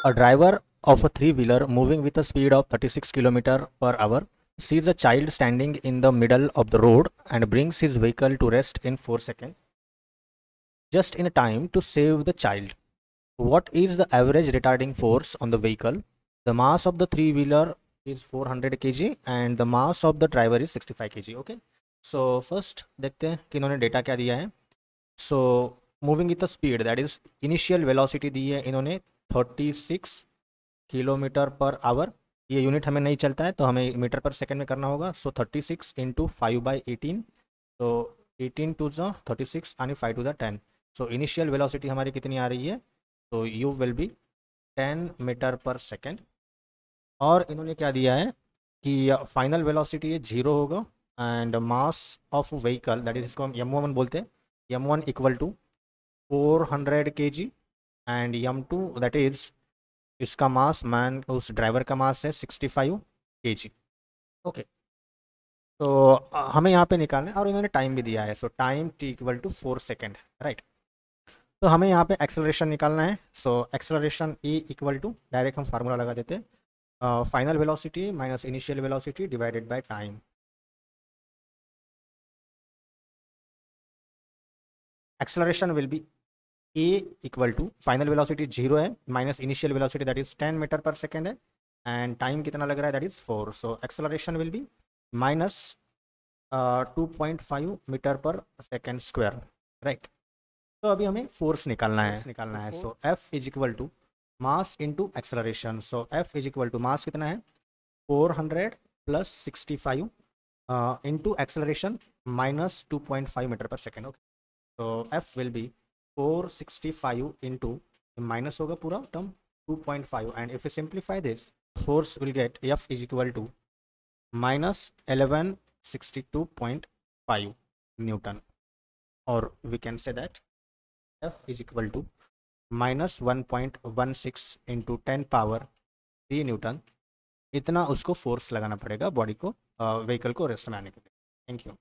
A driver of a three-wheeler moving with a speed of 36 km per hour sees a child standing in the middle of the road and brings his vehicle to rest in 4 seconds, just in time to save the child. What is the average retarding force on the vehicle? The mass of the three-wheeler is 400 kg and the mass of the driver is 65 kg. Okay. So first देखते हैं कि इन्होंने data क्या दिया है. So moving with the speed, that is initial velocity दी है इन्होंने 36 kilometre per hour. ये यूनिट हमें नहीं चलता है तो हमें मीटर पर सेकंड में करना होगा. सो 36 इंटू 5/18, तो 18 टू ज़ 36 यानी 5 to the 10. So initial velocity हमारी कितनी आ रही है? तो u will be 10 metre per second. और इन्होंने क्या दिया है कि फाइनल वेलोसिटी ये 0 होगा and mass of vehicle, that is इसको हम m1 बोलते हैं. m1 equal to 400 kg and m2 that is इसका मास मैन उस ड्राइवर का मास है 65 kg. ओके. तो हमें यहाँ पे निकालना है और इन्होंने टाइम भी दिया है. So time t equal to 4 second, right. तो हमें यहाँ पे एक्सेलरेशन निकालना है. So acceleration e equal to direct हम फार्मूला लगा देते हैं, final velocity minus initial velocity divided by time. Acceleration will be a equal to final velocity 0 है minus initial velocity that is 10 metre per second है and time कितना लग रहा है that is 4. So acceleration will B minus 2.5 metre per second square, right. तो अभी हमें force निकालना है. So F is equal to mass into acceleration. So F is equal to mass कितना है 400 plus 65 into acceleration minus 2.5 metre per second. Okay. तो F will be 465 into minus होगा पूरा term 2.5 and if you simplify this force will get F is equal to minus 1162.5 newton. और we can say that F is equal to minus 1.16 into 10 power 3 newton. इतना उसको force लगाना पड़ेगा body को vehicle को rest में आने के लिए. Thank you.